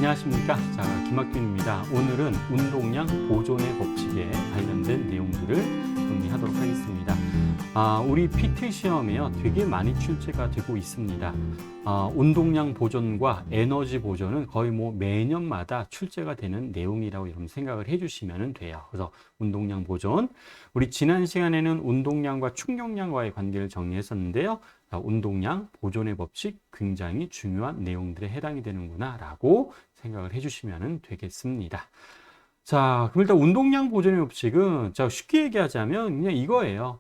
안녕하십니까. 자, 김학균입니다. 오늘은 운동량 보존의 법칙에 관련된 내용들을 정리하도록 하겠습니다. 우리 PT 시험에요, 되게 많이 출제가 되고 있습니다. 운동량 보존과 에너지 보존은 거의 뭐 매년마다 출제가 되는 내용이라고 여러분 생각을 해주시면 돼요. 그래서 운동량 보존, 우리 지난 시간에는 운동량과 충격량과의 관계를 정리했었는데요. 운동량 보존의 법칙 굉장히 중요한 내용들에 해당이 되는구나 라고 생각을 해주시면 되겠습니다. 자, 그럼 일단 운동량 보존의 법칙은 자, 쉽게 얘기하자면 그냥 이거예요.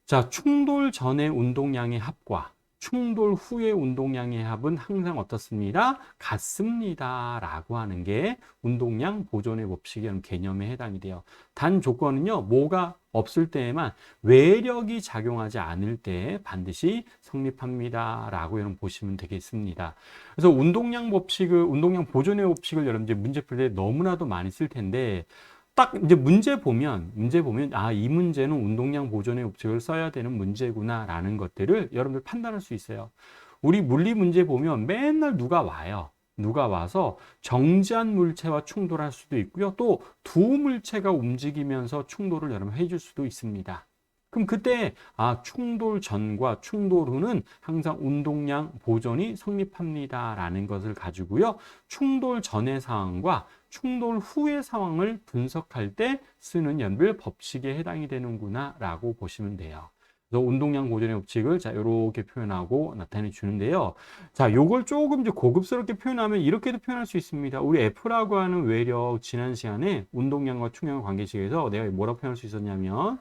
자, 충돌 전의 운동량의 합과 충돌 후의 운동량의 합은 항상 어떻습니다? 같습니다 라고 하는 게 운동량 보존의 법칙이라는 개념에 해당이 돼요. 단 조건은요, 뭐가 없을 때에만, 외력이 작용하지 않을 때 반드시 성립합니다 라고 여러분 보시면 되겠습니다. 그래서 운동량 보존의 법칙을 여러분 이제 문제 풀 때 너무나도 많이 쓸 텐데, 딱 이제 문제 보면 이 문제는 운동량 보존의 법칙을 써야 되는 문제구나 라는 것들을 여러분들 판단할 수 있어요. 우리 물리 문제 보면 맨날 누가 와서 정지한 물체와 충돌할 수도 있고요. 또 두 물체가 움직이면서 충돌을 여러분 해줄 수도 있습니다. 그럼 그때 충돌 전과 충돌 후는 항상 운동량 보존이 성립합니다 라는 것을 가지고요, 충돌 전의 상황과 충돌 후의 상황을 분석할 때 쓰는 연별 법칙에 해당이 되는구나 라고 보시면 돼요. 그래서 운동량 보존의 법칙을 자, 이렇게 표현하고 나타내 주는데요. 자, 요걸 조금 이제 고급스럽게 표현하면 이렇게도 표현할 수 있습니다. 우리 F라고 하는 외력, 지난 시간에 운동량과 충격량 관계식에서 내가 뭐라고 표현할 수 있었냐면,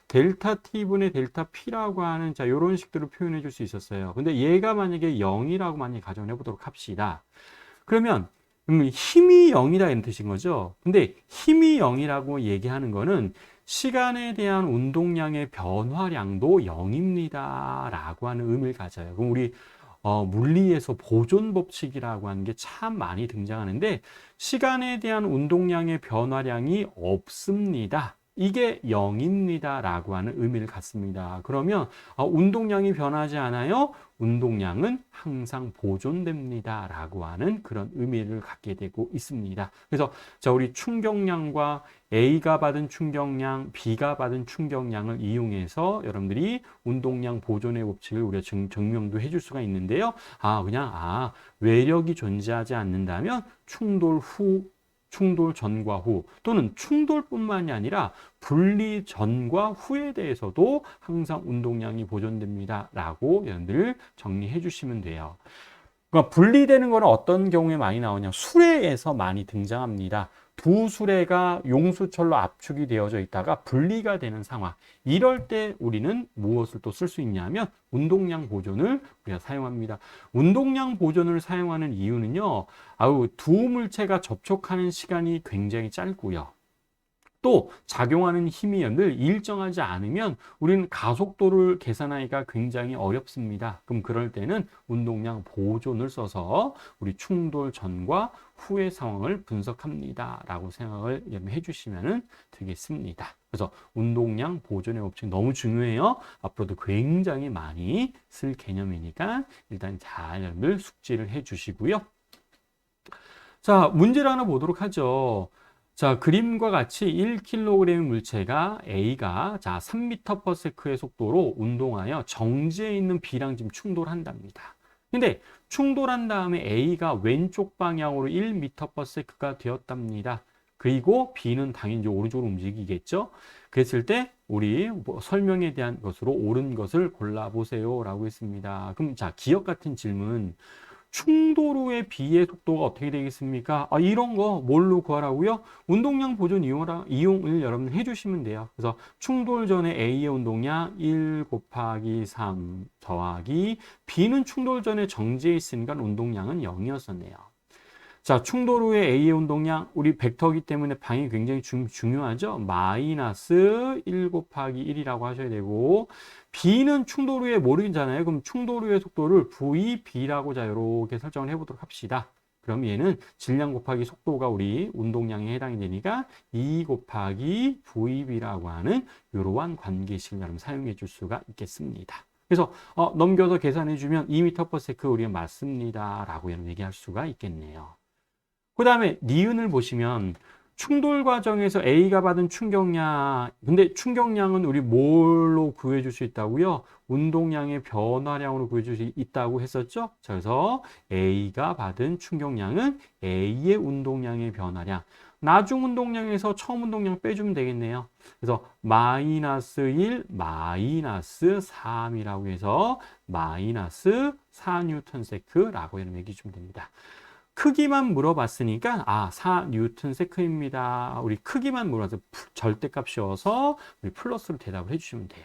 델타 T분의 델타 P라고 하는 자, 요런 식으로 표현해 줄 수 있었어요. 근데 얘가 만약에 0이라고 만약에 가정을 해보도록 합시다. 그러면 힘이 0이다 이런 뜻인 거죠. 근데 힘이 0이라고 얘기하는 거는 시간에 대한 운동량의 변화량도 0입니다 라고 하는 의미를 가져요. 그럼 우리 물리에서 보존 법칙이라고 하는 게 참 많이 등장하는데, 시간에 대한 운동량의 변화량이 없습니다, 이게 0입니다 라고 하는 의미를 갖습니다. 그러면 운동량이 변하지 않아요? 운동량은 항상 보존됩니다 라고 하는 그런 의미를 갖게 되고 있습니다. 그래서 자, 우리 충격량과 A가 받은 충격량, B가 받은 충격량을 이용해서 여러분들이 운동량 보존의 법칙을 우리가 증명도 해줄 수가 있는데요. 외력이 존재하지 않는다면 충돌 전과 후, 또는 충돌뿐만이 아니라 분리 전과 후에 대해서도 항상 운동량이 보존됩니다 라고 여러분들 정리해 주시면 돼요. 그러니까 분리되는 거는 어떤 경우에 많이 나오냐, 수레에서 많이 등장합니다. 두 수레가 용수철로 압축이 되어져 있다가 분리가 되는 상황, 이럴 때 우리는 무엇을 또 쓸 수 있냐면 운동량 보존을 우리가 사용합니다. 운동량 보존을 사용하는 이유는요, 두 물체가 접촉하는 시간이 굉장히 짧고요, 또 작용하는 힘이 늘 일정하지 않으면 우리는 가속도를 계산하기가 굉장히 어렵습니다. 그럼 그럴 때는 운동량 보존을 써서 우리 충돌 전과 후의 상황을 분석합니다 라고 생각을 해주시면 되겠습니다. 그래서 운동량 보존의 법칙 너무 중요해요. 앞으로도 굉장히 많이 쓸 개념이니까 일단 잘 여러분들 숙지를 해주시고요. 자, 문제를 하나 보도록 하죠. 자, 그림과 같이 1kg의 물체가 A가 3m/s의 속도로 운동하여 정지해 있는 B랑 지금 충돌한답니다. 근데 충돌한 다음에 A가 왼쪽 방향으로 1m/s가 되었답니다. 그리고 B는 당연히 오른쪽으로 움직이겠죠. 그랬을 때 우리 설명에 대한 것으로 옳은 것을 골라보세요 라고 했습니다. 그럼 자, 기억 같은 질문. 충돌 후의 B의 속도가 어떻게 되겠습니까? 이런 거 뭘로 구하라고요? 운동량 보존 이용을 여러분 해주시면 돼요. 그래서 충돌 전에 A의 운동량 1 곱하기 3 더하기 B는 충돌 전에 정지해 있으니까 운동량은 0이었었네요. 자, 충돌 후에 A의 운동량, 우리 벡터이기 때문에 방이 굉장히 중요하죠. 마이너스 1 곱하기 1이라고 하셔야 되고, B는 충돌 후에 모르잖아요. 그럼 충돌 후의 속도를 VB라고 자, 이렇게 설정을 해보도록 합시다. 그럼 얘는 질량 곱하기 속도가 우리 운동량에 해당이 되니까 2 곱하기 VB라고 하는 이러한 관계식을 여러분 사용해 줄 수가 있겠습니다. 그래서 넘겨서 계산해 주면 2m/s 우리가 맞습니다 라고 얘기할 수가 있겠네요. 그 다음에 니은을 보시면 충돌 과정에서 A가 받은 충격량, 근데 충격량은 우리 뭘로 구해줄 수 있다고요? 운동량의 변화량으로 구해줄 수 있다고 했었죠? 그래서 A가 받은 충격량은 A의 운동량의 변화량. 나중 운동량에서 처음 운동량 빼주면 되겠네요. 그래서 마이너스 1, 마이너스 3이라고 해서 마이너스 4Nm/S라고 이렇게 얘기해주면 됩니다. 크기만 물어봤으니까 4Nm/S입니다. 우리 크기만 물어봐서 절대값이어서 우리 플러스로 대답을 해주시면 돼요.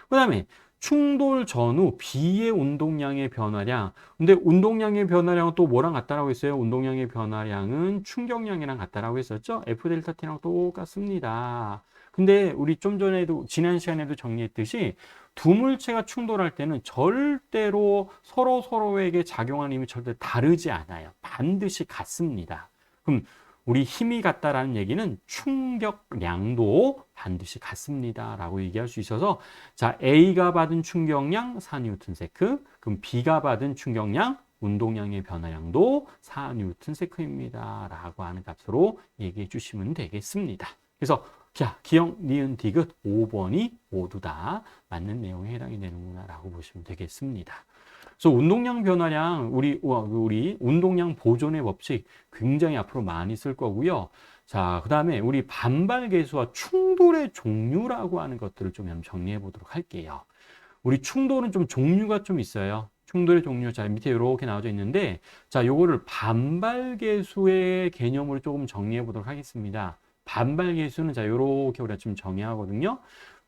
그 다음에 충돌 전후 B의 운동량의 변화량. 근데 운동량의 변화량은 또 뭐랑 같다라고 했어요? 운동량의 변화량은 충격량이랑 같다라고 했었죠? F 델타 T랑 똑같습니다. 근데 우리 좀 전에도 지난 시간에도 정리했듯이 두 물체가 충돌할 때는 절대로 서로에게 작용하는 힘이 절대 다르지 않아요. 반드시 같습니다. 그럼 우리 힘이 같다라는 얘기는 충격량도 반드시 같습니다. 라고 얘기할 수 있어서 자, A가 받은 충격량 4Nm/s, 그럼 B가 받은 충격량 운동량의 변화량도 4Nm/s입니다. 라고 하는 값으로 얘기해 주시면 되겠습니다. 그래서 자, 기억, 니은, 디귿 5번이 모두 다 맞는 내용에 해당이 되는구나 라고 보시면 되겠습니다. 그래서 운동량 변화량, 우리 운동량 보존의 법칙 굉장히 앞으로 많이 쓸 거고요. 자, 그 다음에 우리 반발 계수와 충돌의 종류라고 하는 것들을 좀 한번 정리해 보도록 할게요. 우리 충돌은 좀 종류가 좀 있어요. 충돌의 종류, 자, 밑에 이렇게 나와져 있는데, 자, 요거를 반발 계수의 개념으로 조금 정리해 보도록 하겠습니다. 반발 계수는 자, 요렇게 우리가 좀 정의하거든요.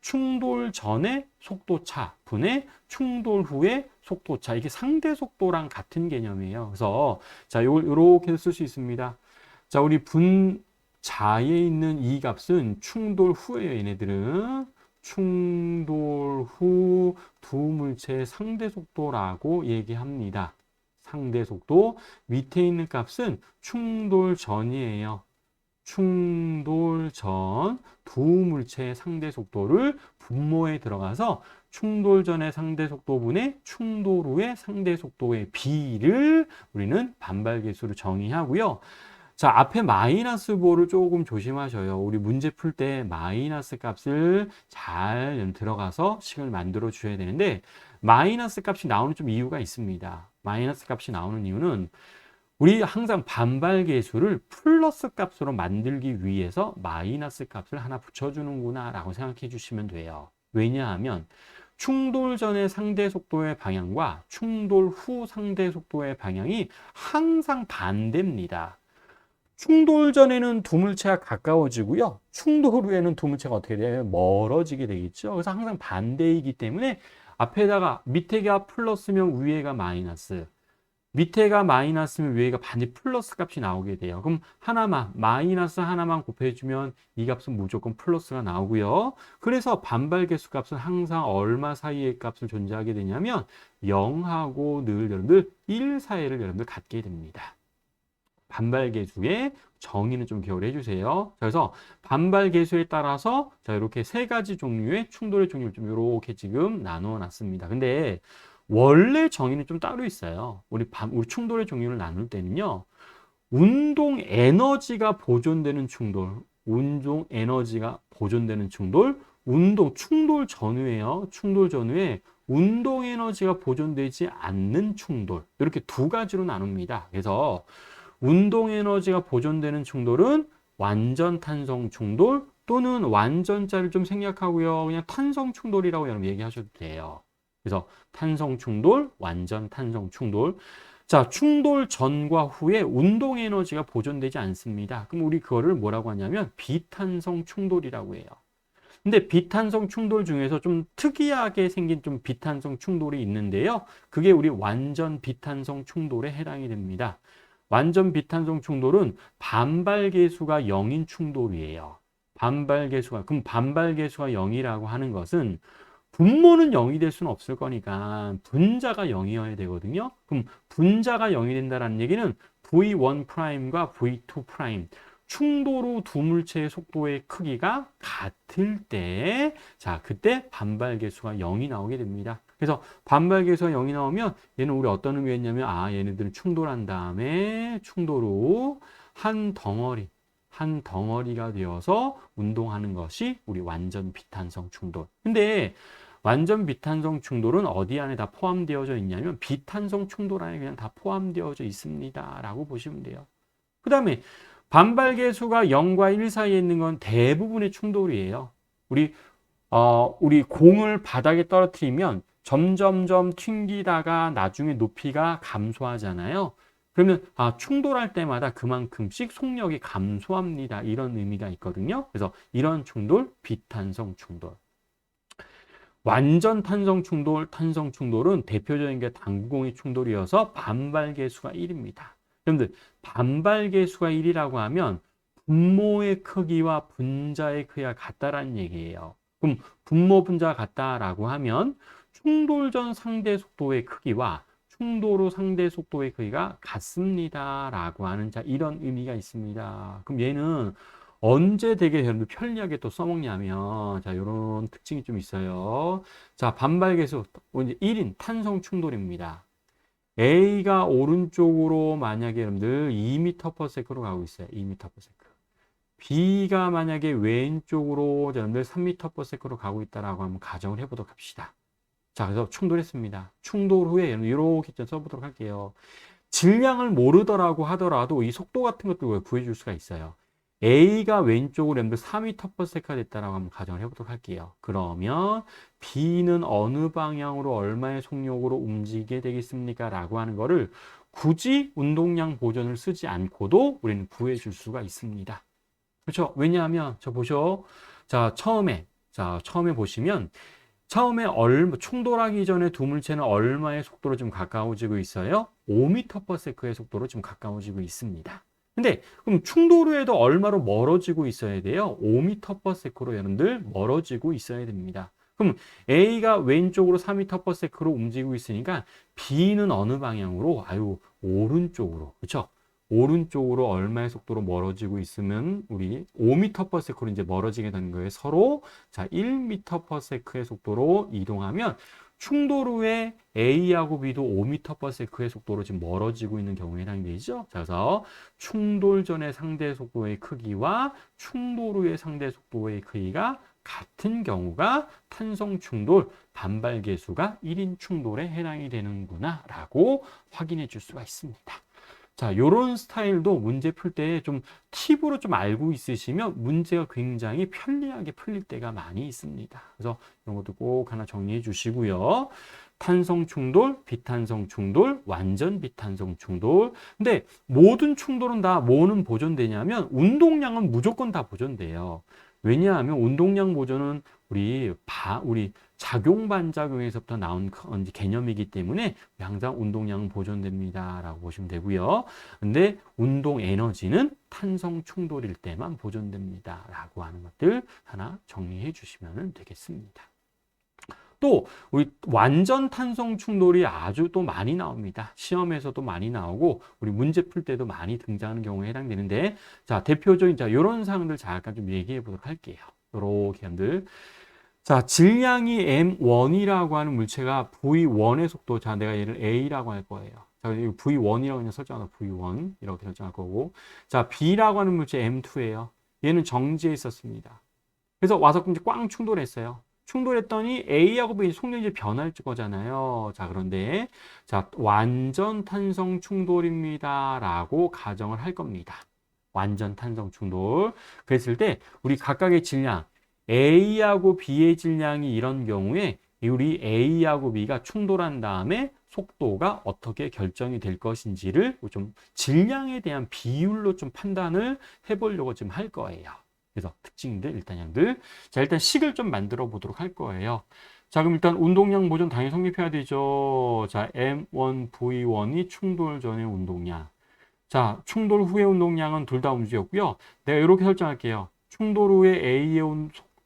충돌 전의 속도차 분의 충돌 후의 속도차. 이게 상대 속도랑 같은 개념이에요. 그래서 자, 요렇게 쓸 수 있습니다. 자, 우리 분자에 있는 이 값은 충돌 후예요. 얘네들은 충돌 후 두 물체의 상대 속도라고 얘기합니다. 상대 속도. 밑에 있는 값은 충돌 전이에요. 충돌 전 두 물체의 상대 속도를 분모에 들어가서 충돌 전의 상대 속도분의 충돌 후의 상대 속도의 비를 우리는 반발 계수로 정의하고요. 자, 앞에 마이너스 보를 조금 조심하셔요. 우리 문제 풀 때 마이너스 값을 잘 들어가서 식을 만들어 주셔야 되는데 마이너스 값이 나오는 좀 이유가 있습니다. 마이너스 값이 나오는 이유는 우리 항상 반발 계수를 플러스 값으로 만들기 위해서 마이너스 값을 하나 붙여주는구나 라고 생각해 주시면 돼요. 왜냐하면 충돌 전의 상대 속도의 방향과 충돌 후 상대 속도의 방향이 항상 반대입니다. 충돌 전에는 두 물체가 가까워지고요. 충돌 후에는 두 물체가 어떻게 돼요? 멀어지게 되겠죠. 그래서 항상 반대이기 때문에 앞에다가 밑에가 플러스면 위에가 마이너스, 밑에가 마이너스면 위에가 반드시 플러스 값이 나오게 돼요. 그럼 하나만, 마이너스 하나만 곱해주면 이 값은 무조건 플러스가 나오고요. 그래서 반발 계수 값은 항상 얼마 사이의 값을 존재하게 되냐면 0하고 늘 여러분들 1 사이를 여러분들 갖게 됩니다. 반발 계수의 정의는 좀 기억을 해주세요. 그래서 반발 계수에 따라서 자, 이렇게 세 가지 종류의 충돌의 종류를 좀 이렇게 지금 나누어 놨습니다. 근데 원래 정의는 좀 따로 있어요. 우리 충돌의 종류를 나눌 때는요. 운동 에너지가 보존되는 충돌, 운동 에너지가 보존되는 충돌, 충돌 전후에요. 충돌 전후에 운동 에너지가 보존되지 않는 충돌. 이렇게 두 가지로 나눕니다. 그래서 운동 에너지가 보존되는 충돌은 완전 탄성 충돌 또는 완전자를 좀 생략하고요. 그냥 탄성 충돌이라고 여러분 얘기하셔도 돼요. 그래서 탄성 충돌, 완전 탄성 충돌. 자, 충돌 전과 후에 운동 에너지가 보존되지 않습니다. 그럼 우리 그거를 뭐라고 하냐면 비탄성 충돌이라고 해요. 근데 비탄성 충돌 중에서 좀 특이하게 생긴 좀 비탄성 충돌이 있는데요. 그게 우리 완전 비탄성 충돌에 해당이 됩니다. 완전 비탄성 충돌은 반발 계수가 0인 충돌이에요. 그럼 반발 계수가 0이라고 하는 것은 분모는 0이 될 수는 없을 거니까 분자가 0이어야 되거든요. 그럼 분자가 0이 된다는 얘기는 V1'과 V2' 충돌 후 두 물체의 속도의 크기가 같을 때, 자, 그때 반발 계수가 0이 나오게 됩니다. 그래서 반발 계수가 0이 나오면 얘는 우리 어떤 의미였냐면, 아, 얘네들은 충돌한 다음에 충돌 후 한 덩어리가 되어서 운동하는 것이 우리 완전 비탄성 충돌. 근데 완전 비탄성 충돌은 어디 안에 다 포함되어져 있냐면 비탄성 충돌 안에 그냥 다 포함되어져 있습니다 라고 보시면 돼요. 그 다음에 반발 계수가 0과 1 사이에 있는 건 대부분의 충돌이에요. 우리 공을 바닥에 떨어뜨리면 점점점 튕기다가 나중에 높이가 감소하잖아요. 그러면 충돌할 때마다 그만큼씩 속력이 감소합니다. 이런 의미가 있거든요. 그래서 이런 충돌, 비탄성 충돌. 완전 탄성 충돌은 대표적인 게 당구공의 충돌이어서 반발 계수가 1입니다. 여러분들, 반발 계수가 1이라고 하면 분모의 크기와 분자의 크기가 같다라는 얘기예요. 그럼 분모, 분자가 같다라고 하면 충돌 전 상대 속도의 크기와 충돌 후 상대 속도의 크기가 같습니다라고 하는 이런 의미가 있습니다. 그럼 얘는 언제 되게 여러분들 편리하게 또 써먹냐면, 자, 이런 특징이 좀 있어요. 자, 반발 계수, 이제 1인 탄성 충돌입니다. A가 오른쪽으로 만약에 여러분들 2m/s로 가고 있어요. 2m/s. B가 만약에 왼쪽으로 여러분들 3m/s로 가고 있다라고 한번 가정을 해보도록 합시다. 자, 그래서 충돌했습니다. 충돌 후에 이렇게 좀 써보도록 할게요. 질량을 모르더라고 하더라도 이 속도 같은 것들을 구해줄 수가 있어요. A가 왼쪽으로 여러분들 4m/s가 됐다라고 한번 가정을 해보도록 할게요. 그러면 B는 어느 방향으로 얼마의 속력으로 움직이게 되겠습니까? 라고 하는 거를 굳이 운동량 보존을 쓰지 않고도 우리는 구해줄 수가 있습니다. 그렇죠? 왜냐하면 저 보셔. 자, 처음에 보시면 처음에 충돌하기 전에 두 물체는 얼마의 속도로 좀 가까워지고 있어요? 5m/s의 속도로 좀 가까워지고 있습니다. 근데 그럼 충돌 후에도 얼마로 멀어지고 있어야 돼요? 5m/s로 여러분들 멀어지고 있어야 됩니다. 그럼 A가 왼쪽으로 4m/s로 움직이고 있으니까 B는 어느 방향으로? 오른쪽으로. 그렇죠? 오른쪽으로 얼마의 속도로 멀어지고 있으면 우리 5m/s로 이제 멀어지게 되는 거예요. 서로. 자, 1m/s의 속도로 이동하면 충돌 후에 A하고 B도 5m/s의 속도로 지금 멀어지고 있는 경우에 해당이 되죠. 그래서 충돌 전의 상대 속도의 크기와 충돌 후의 상대 속도의 크기가 같은 경우가 탄성 충돌, 반발 계수가 1인 충돌에 해당이 되는구나 라고 확인해 줄 수가 있습니다. 자, 요런 스타일도 문제 풀 때 좀 팁으로 좀 알고 있으시면 문제가 굉장히 편리하게 풀릴 때가 많이 있습니다. 그래서 이런 것도 꼭 하나 정리해 주시고요. 탄성 충돌, 비탄성 충돌, 완전 비탄성 충돌. 근데 모든 충돌은 다 뭐는 보존되냐면 운동량은 무조건 다 보존돼요. 왜냐하면 운동량 보존은 우리 작용 반작용에서부터 나온 개념이기 때문에 항상 운동량은 보존됩니다 라고 보시면 되고요. 근데 운동 에너지는 탄성 충돌일 때만 보존됩니다 라고 하는 것들 하나 정리해 주시면 되겠습니다. 또 우리 완전 탄성 충돌이 아주 또 많이 나옵니다. 시험에서도 많이 나오고 우리 문제 풀 때도 많이 등장하는 경우에 해당되는데, 자, 대표적인 이런 사항들 잠깐 좀 얘기해 보도록 할게요. 요렇게 한들. 자, 질량이 M1이라고 하는 물체가 V1의 속도, 자, 내가 얘를 A라고 할 거예요. 자, V1이라고 그냥 설정하다 V1 이렇게 설정할 거고, 자, B라고 하는 물체 M2예요. 얘는 정지해 있었습니다. 그래서 와서 이제 꽝 충돌했어요. 충돌했더니 A하고 B 속력이 변할 거잖아요. 자, 그런데 자, 완전 탄성 충돌입니다 라고 가정을 할 겁니다. 완전 탄성 충돌. 그랬을 때 우리 각각의 질량 A하고 B의 질량이 이런 경우에 우리 A하고 B가 충돌한 다음에 속도가 어떻게 결정이 될 것인지를 좀 질량에 대한 비율로 좀 판단을 해보려고 좀 할 거예요. 그래서 특징들 일단 식을 좀 만들어 보도록 할 거예요. 자, 그럼 일단 운동량 보존 당연히 성립해야 되죠. 자, M1, V1이 충돌 전의 운동량. 자, 충돌 후의 운동량은 둘 다 움직였고요. 내가 이렇게 설정할게요. 충돌 후에 A의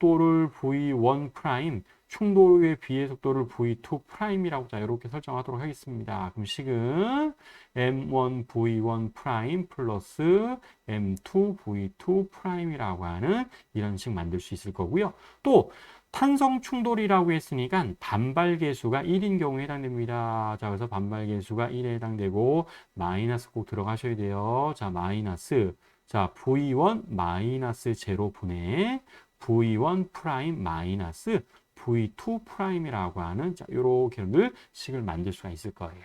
속도를 v1 프라임, 충돌의 B의 속도를 v2 프라임이라고 자 이렇게 설정하도록 하겠습니다. 그럼 식은 m1 v1 프라임 플러스 m2 v2 프라임이라고 하는 이런 식 만들 수 있을 거고요. 또 탄성 충돌이라고 했으니까 반발 계수가 1인 경우에 해당됩니다. 자, 그래서 반발 계수가 1에 해당되고 마이너스 꼭 들어가셔야 돼요. 자, 마이너스. 자, V1 마이너스 제로분의 V1 프라임 마이너스 V2 프라임이라고 하는 자, 요렇게 식을 만들 수가 있을 거예요.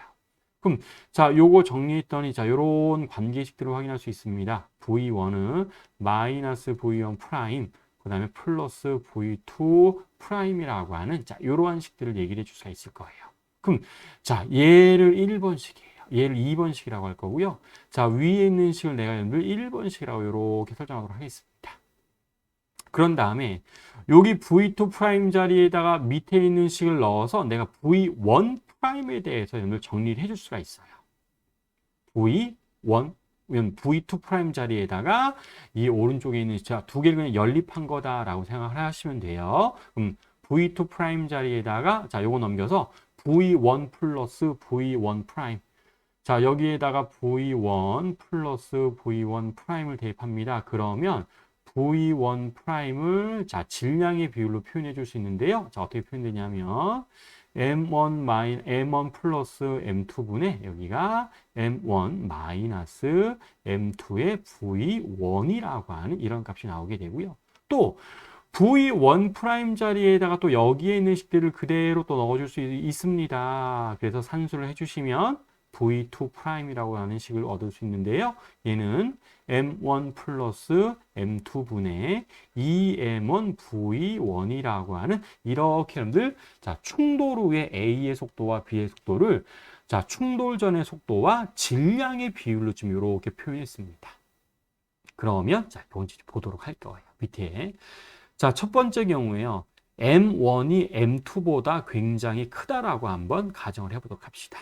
그럼 자, 요거 정리했더니 자, 요런 관계식들을 확인할 수 있습니다. V1은 마이너스 V1 프라임 그 다음에 플러스 V2 프라임이라고 하는 자, 이러한 식들을 얘기를 해줄 수가 있을 거예요. 그럼 자, 얘를 1번식이에요. 얘를 2번식이라고 할 거고요. 자, 위에 있는 식을 내가 여러분들 1번식이라고 이렇게 설정하도록 하겠습니다. 그런 다음에 여기 V2 프라임 자리에다가 밑에 있는 식을 넣어서 내가 V1 프라임에 대해서 여러분들 정리를 해줄 수가 있어요. V1 V2 프라임 자리에다가 이 오른쪽에 있는 자, 두 개를 그냥 연립한 거다라고 생각을 하시면 돼요. 그럼 V2 프라임 자리에다가 자, 요거 넘겨서 V1 플러스 V1 프라임. 자, 여기에다가 V1 플러스 V1 프라임을 대입합니다. 그러면 V1 프라임을 자, 질량의 비율로 표현해 줄 수 있는데요. 자, 어떻게 표현되냐면 M1 플러스 M2분의 여기가 M1 마이너스 M2의 V1이라고 하는 이런 값이 나오게 되고요. 또 V1 프라임 자리에다가 또 여기에 있는 식들을 그대로 또 넣어줄 수 있습니다. 그래서 산수를 해주시면 V2 프라임이라고 하는 식을 얻을 수 있는데요. 얘는 M1 플러스 M2분의 2M1 V1이라고 하는 이렇게 여러분들 자, 충돌 후에 A의 속도와 B의 속도를 자, 충돌 전의 속도와 질량의 비율로 좀 이렇게 표현했습니다. 그러면 자, 뭔지 보도록 할 거예요. 밑에 자, 첫 번째 경우에요. M1이 M2보다 굉장히 크다라고 한번 가정을 해보도록 합시다.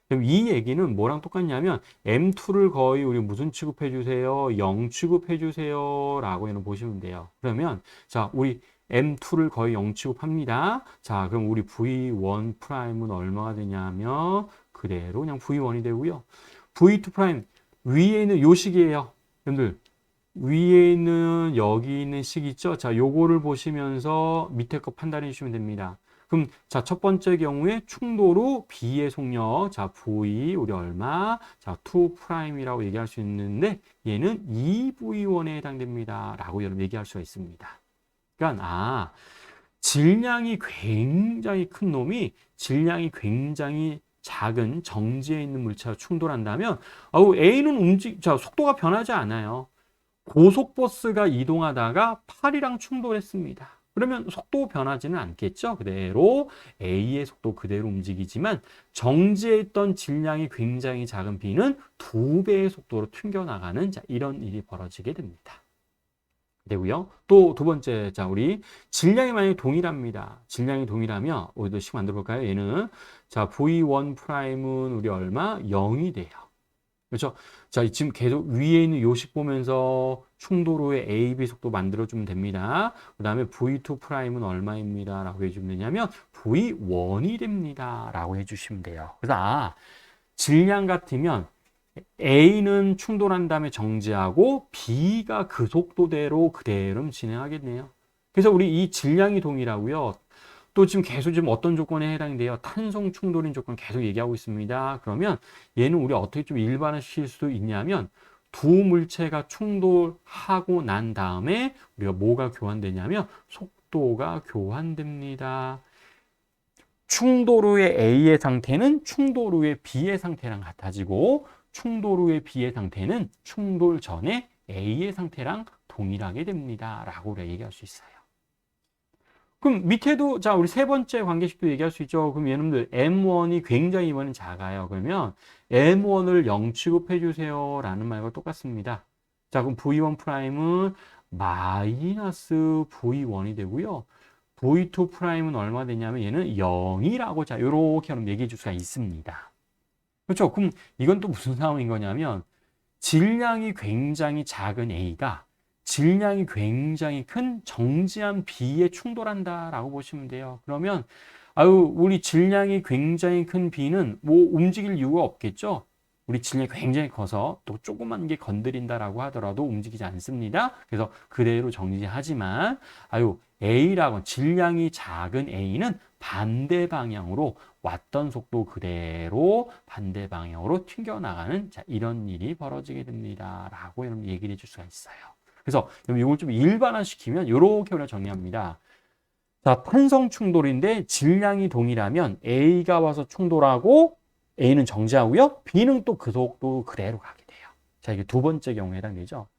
그럼 이 얘기는 뭐랑 똑같냐면 M2를 거의 우리 무슨 취급해 주세요? 0 취급해 주세요 라고 보시면 돼요. 그러면 자, 우리 M2를 거의 0 취급합니다. 자, 그럼 우리 V1 프라임은 얼마가 되냐면 그대로 그냥 V1이 되고요. V2 프라임 위에 있는 요 식이에요. 여러분들 위에 있는 여기 있는 식 있죠? 자, 요거를 보시면서 밑에 거 판단해 주시면 됩니다. 그럼 자, 첫 번째 경우에 충돌 후 B의 속력 자, V 우리 얼마? 자, 2 프라임이라고 얘기할 수 있는데 얘는 2V1에 해당됩니다. 라고 여러분 얘기할 수가 있습니다. 그러니까 질량이 굉장히 큰 놈이 질량이 굉장히 작은 정지에 있는 물체와 충돌한다면 A는 속도가 변하지 않아요. 고속버스가 이동하다가 팔이랑 충돌했습니다. 그러면 속도 변하지는 않겠죠. 그대로 A의 속도 그대로 움직이지만 정지해 있던 질량이 굉장히 작은 B는 2배의 속도로 튕겨나가는 자, 이런 일이 벌어지게 됩니다. 되고요. 또 두 번째, 자, 우리 질량이 만약에 동일합니다. 질량이 동일하면 우리도 식 만들어 볼까요? 얘는 자, V1 프라임은 우리 얼마? 0이 돼요. 그렇죠? 자, 지금 계속 위에 있는 요식 보면서 충돌 후에 A, B 속도 만들어주면 됩니다. 그 다음에 V2 프라임은 얼마입니다. 라고 해주면 되냐면 V1이 됩니다. 라고 해주시면 돼요. 그래서 질량 같으면 A는 충돌한 다음에 정지하고 B가 그 속도대로 그대로 진행하겠네요. 그래서 우리 이 질량이 동일하고요. 또 지금 계속 지금 어떤 조건에 해당이 돼요? 탄성 충돌인 조건 계속 얘기하고 있습니다. 그러면 얘는 우리 어떻게 좀 일반화시킬 수도 있냐면 두 물체가 충돌하고 난 다음에 우리가 뭐가 교환되냐면 속도가 교환됩니다. 충돌 후의 A의 상태는 충돌 후의 B의 상태랑 같아지고 충돌 후의 B의 상태는 충돌 전에 A의 상태랑 동일하게 됩니다. 라고 우리가 얘기할 수 있어요. 그럼 밑에도 자, 우리 세 번째 관계식도 얘기할 수 있죠. 그럼 여러분들 M1이 굉장히 이번엔 작아요. 그러면 M1을 0 취급해 주세요 라는 말과 똑같습니다. 자, 그럼 V1 프라임은 마이너스 V1이 되고요. V2 프라임은 얼마 되냐면 얘는 0이라고 자, 요렇게 얘기해 줄 수가 있습니다. 그렇죠? 그럼 이건 또 무슨 상황인 거냐면 질량이 굉장히 작은 A가 질량이 굉장히 큰 정지한 B에 충돌한다라고 보시면 돼요. 그러면 우리 질량이 굉장히 큰 B는 뭐 움직일 이유가 없겠죠. 우리 질량이 굉장히 커서 또 조그만 게 건드린다라고 하더라도 움직이지 않습니다. 그래서 그대로 정지하지만 A라고 질량이 작은 A는 반대 방향으로 왔던 속도 그대로 반대 방향으로 튕겨나가는 이런 일이 벌어지게 됩니다. 라고 여러분 얘기를 해줄 수가 있어요. 그래서 이걸 좀 일반화시키면 이렇게 우리가 정리합니다. 자, 탄성 충돌인데 질량이 동일하면 A가 와서 충돌하고 A는 정지하고요. B는 또 그 속도 그대로 가게 돼요. 자, 이게 두 번째 경우에 해당되죠.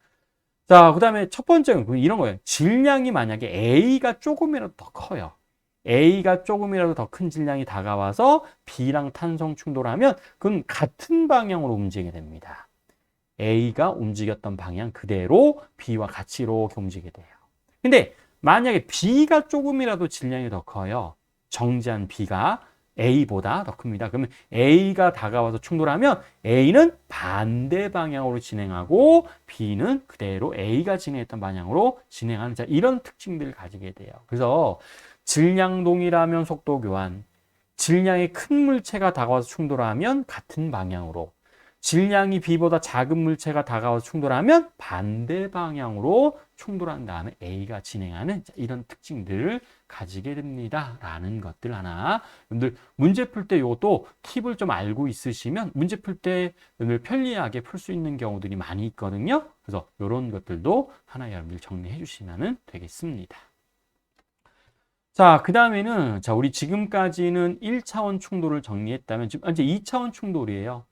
자, 그 다음에 첫 번째 경우 이런 거예요. 질량이 만약에 A가 조금이라도 더 커요. A가 조금이라도 더 큰 질량이 다가와서 B랑 탄성 충돌하면 그건 같은 방향으로 움직이게 됩니다. A가 움직였던 방향 그대로 B와 같이 이렇게 움직이게 돼요. 근데 만약에 B가 조금이라도 질량이 더 커요. 정지한 B가 A보다 더 큽니다. 그러면 A가 다가와서 충돌하면 A는 반대 방향으로 진행하고 B는 그대로 A가 진행했던 방향으로 진행하는 이런 특징들을 가지게 돼요. 그래서 질량 동일하면 속도 교환, 질량이 큰 물체가 다가와서 충돌하면 같은 방향으로, 질량이 B보다 작은 물체가 다가와서 충돌하면 반대 방향으로 충돌한 다음에 A가 진행하는 이런 특징들을 가지게 됩니다. 라는 것들 하나. 여러분들 문제 풀 때 이것도 팁을 좀 알고 있으시면 문제 풀 때 여러분들 편리하게 풀 수 있는 경우들이 많이 있거든요. 그래서 이런 것들도 하나 여러분들 정리해 주시면 되겠습니다. 자, 그 다음에는 우리 지금까지는 1차원 충돌을 정리했다면 지금 이제 2차원 충돌이에요.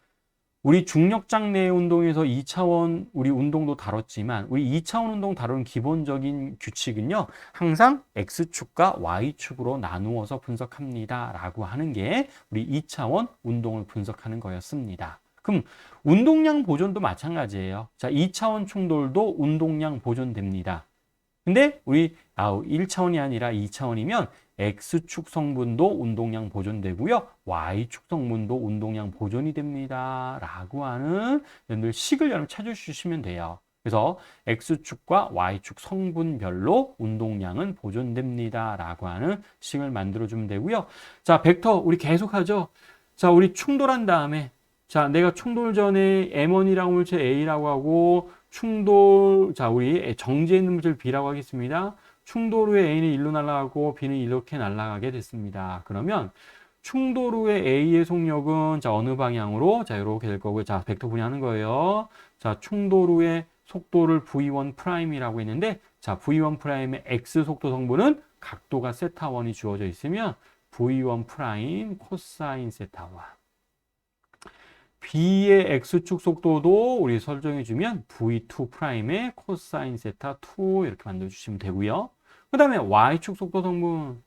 우리 중력장내 운동에서 2차원 우리 운동도 다뤘지만 우리 2차원 운동 다루는 기본적인 규칙은요. 항상 X축과 Y축으로 나누어서 분석합니다. 라고 하는 게 우리 2차원 운동을 분석하는 거였습니다. 그럼 운동량 보존도 마찬가지예요. 자, 2차원 충돌도 운동량 보존됩니다. 근데 우리 1차원이 아니라 2차원이면 X축 성분도 운동량 보존되고요. Y축 성분도 운동량 보존이 됩니다. 라고 하는 여러분들 식을 여러분 찾아주시면 돼요. 그래서 X축과 Y축 성분별로 운동량은 보존됩니다. 라고 하는 식을 만들어주면 되고요. 자, 벡터 우리 계속하죠. 자, 우리 충돌한 다음에 자, 내가 충돌 전에 M1이라고 물체 A라고 하고 충돌, 자, 우리 정지해 있는 물질 B라고 하겠습니다. 충돌 후에 A는 일로 날아가고 B는 이렇게 날아가게 됐습니다. 그러면 충돌 후에 A의 속력은 자, 어느 방향으로? 자, 이렇게 될 거고요. 자, 벡터 분해하는 거예요. 자, 충돌 후에 속도를 V1'이라고 했는데, 자, V1'의 X 속도 성분은 각도가 세타1이 주어져 있으면 V1' 코사인 세타1. B의 X축 속도도 우리 설정해주면 V2'의 코사인 세타 2 이렇게 만들어주시면 되고요. 그 다음에 Y축 속도 성분.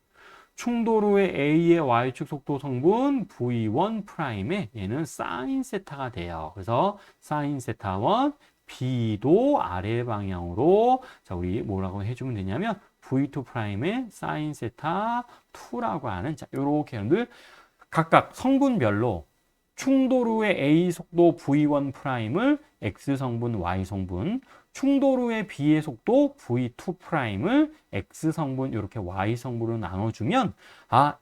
충돌 후에 A의 Y축 속도 성분 V1'의 얘는 사인 세타가 돼요. 그래서 사인 세타 1, B도 아래 방향으로 자 우리 뭐라고 해주면 되냐면 V2'의 사인 세타 2라고 하는 자 요렇게 여러분들 각각 성분별로 충돌 후에 A 속도 V1'을 X 성분, Y 성분, 충돌 후에 B의 속도 V2'을 X 성분, 이렇게 Y 성분으로 나눠주면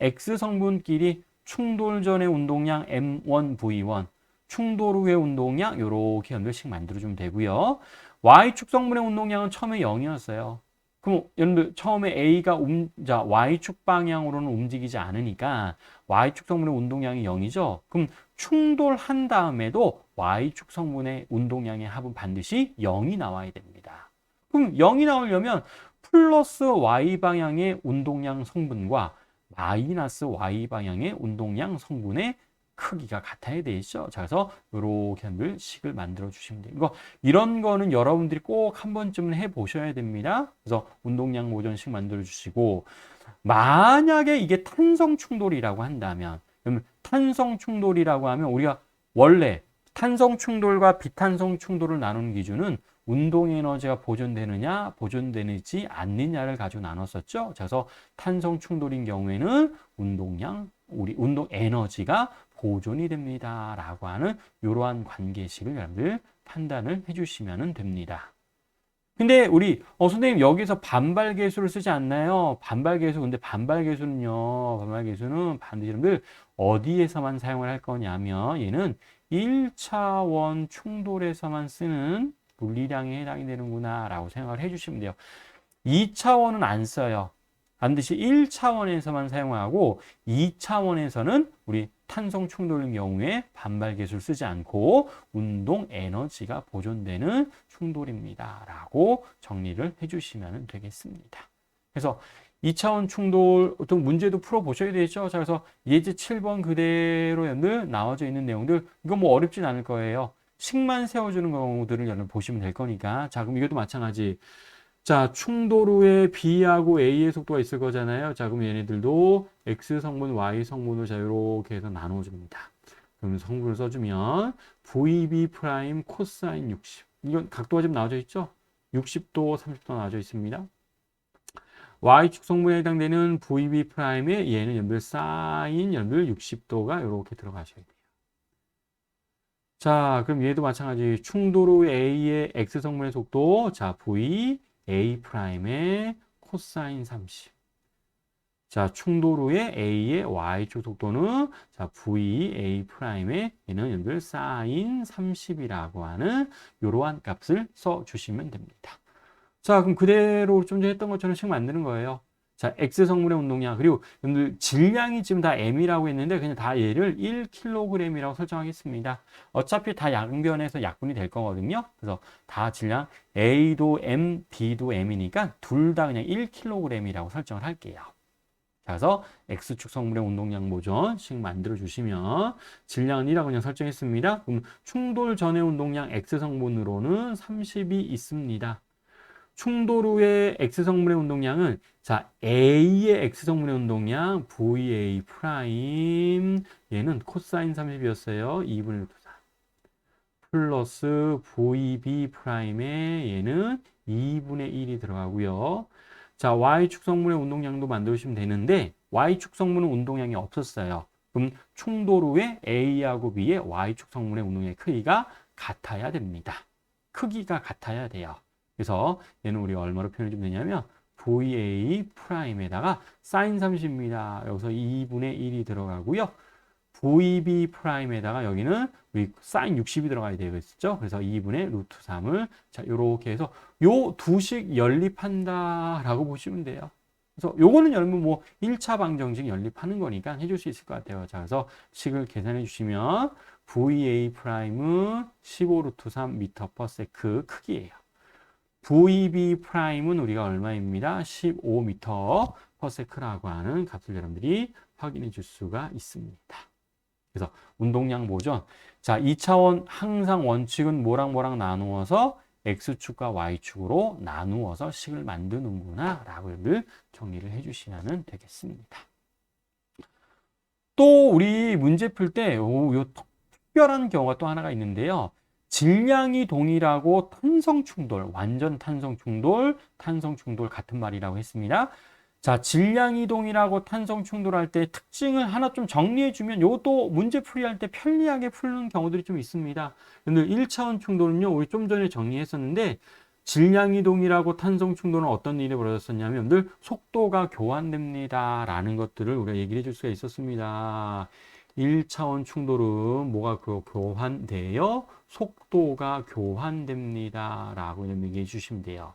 X 성분끼리 충돌 전의 운동량 M1, V1, 충돌 후의 운동량 이렇게 연결식 만들어주면 되고요. Y축 성분의 운동량은 처음에 0이었어요. 그럼 여러분들 처음에 A가 Y축 방향으로는 움직이지 않으니까 Y축 성분의 운동량이 0이죠. 그럼 충돌한 다음에도 Y축 성분의 운동량의 합은 반드시 0이 나와야 됩니다. 그럼 0이 나오려면 플러스 Y 방향의 운동량 성분과 마이너스 Y 방향의 운동량 성분의 크기가 같아야 되죠. 자, 그래서 이렇게 한번 식을 만들어 주시면 돼요. 이런 거는 여러분들이 꼭 한 번쯤은 해 보셔야 됩니다. 그래서 운동량 보존식 만들어 주시고 만약에 이게 탄성 충돌이라고 한다면 그러면 탄성 충돌이라고 하면 우리가 원래 탄성 충돌과 비탄성 충돌을 나누는 기준은 운동 에너지가 보존되느냐, 보존되지 않느냐를 가지고 나눴었죠. 그래서 탄성 충돌인 경우에는 운동량, 우리 운동 에너지가 보존이 됩니다. 라고 하는 이러한 관계식을 여러분들 판단을 해주시면 됩니다. 근데 우리 선생님 여기서 반발 계수를 쓰지 않나요? 반발 계수. 근데 반발 계수는요. 반발 계수는 반드시 여러분들 어디에서만 사용을 할 거냐면 얘는 1차원 충돌에서만 쓰는 물리량에 해당이 되는구나라고 생각을 해주시면 돼요. 2차원은 안 써요. 반드시 1차원에서만 사용하고 2차원에서는 우리 탄성 충돌의 경우에 반발 계수를 쓰지 않고 운동 에너지가 보존되는 충돌입니다. 라고 정리를 해주시면 되겠습니다. 그래서 2차원 충돌 어떤 문제도 풀어보셔야 되죠. 자, 그래서 예제 7번 그대로 여러분들 나와져 있는 내용들 이거 뭐 어렵진 않을 거예요. 식만 세워주는 경우들을 여러분 보시면 될 거니까. 자, 그럼 이것도 마찬가지. 자, 충돌 후에 B하고 A의 속도가 있을 거잖아요. 자, 그럼 얘네들도 X 성분, Y 성분을 자, 이렇게 해서 나눠줍니다. 그럼 성분을 써주면 VB 프라임 코사인 60. 이건 각도가 지금 나와져 있죠? 60도, 30도 나와져 있습니다. Y축 성분에 해당되는 VB 프라임에 얘는 연별 사인 연별 60도가 이렇게 들어가셔야 돼요. 자, 그럼 얘도 마찬가지. 충돌 후 A의 X 성분의 속도, 자, V A 프라임의 코사인 30. 자, 충돌 후에 A의 Y축 속도는 자, V A 프라임의 얘는 연별 사인 30이라고 하는 이러한 값을 써 주시면 됩니다. 자, 그럼 그대로 좀 전에 했던 것처럼 식 만드는 거예요. 자, X 성분의 운동량, 그리고 여러분들 질량이 지금 다 M이라고 했는데 그냥 다 얘를 1kg이라고 설정하겠습니다. 어차피 다 양변에서 약분이 될 거거든요. 그래서 다 질량 A도 M, B도 M이니까 둘 다 그냥 1kg이라고 설정을 할게요. 자, 그래서 X축 성분의 운동량 보존식 만들어 주시면 질량은 1이라고 그냥 설정했습니다. 그럼 충돌 전의 운동량 X 성분으로는 30이 있습니다. 충돌 후의 X성분의 운동량은 자, A의 X성분의 운동량 VA 프라임 얘는 코사인 30이었어요. 2분의 루트 4 플러스 VB 프라임에 얘는 2분의 1이 들어가고요. 자, Y축 성분의 운동량도 만들어주시면 되는데 Y축 성분은 운동량이 없었어요. 그럼 충돌 후에 A하고 B의 Y축 성분의 운동량의 크기가 같아야 됩니다. 크기가 같아야 돼요. 그래서 얘는 우리 얼마로 표현해 주면 되냐면 VA 프라임에다가 사인 30입니다. 여기서 2분의 1이 들어가고요. VB 프라임에다가 여기는 우리 사인 60이 들어가야 되겠죠. 그래서 2분의 루트 3을 자, 요렇게 해서 요 두식 연립한다라고 보시면 돼요. 그래서 요거는 여러분 뭐 1차 방정식 연립하는 거니까 해줄 수 있을 것 같아요. 자, 그래서 식을 계산해 주시면 VA 프라임은 15 루트 3 미터 퍼 세크 크기예요. VB 프라임은 우리가 얼마입니다? 15m per sec라고 하는 값을 여러분들이 확인해 줄 수가 있습니다. 그래서 운동량 보존. 자, 2차원 항상 원칙은 뭐랑 나누어서 X축과 Y축으로 나누어서 식을 만드는구나 라고 여러분들 정리를 해 주시면 되겠습니다. 또 우리 문제 풀 때 요 특별한 경우가 또 하나가 있는데요. 질량이 동일하고 탄성 충돌, 완전 탄성 충돌 같은 말이라고 했습니다. 자, 질량이 동일하고 탄성 충돌할 때 특징을 하나 좀 정리해 주면 요것도 문제 풀이할 때 편리하게 푸는 경우들이 좀 있습니다. 오늘 1차원 충돌은요, 우리 좀 전에 정리했었는데 질량이 동일하고 탄성 충돌은 어떤 일이 벌어졌었냐면 늘 속도가 교환됩니다. 라는 것들을 우리가 얘기를 해줄 수가 있었습니다. 1차원 충돌은 뭐가 교환돼요? 속도가 교환됩니다. 라고 얘기해 주시면 돼요.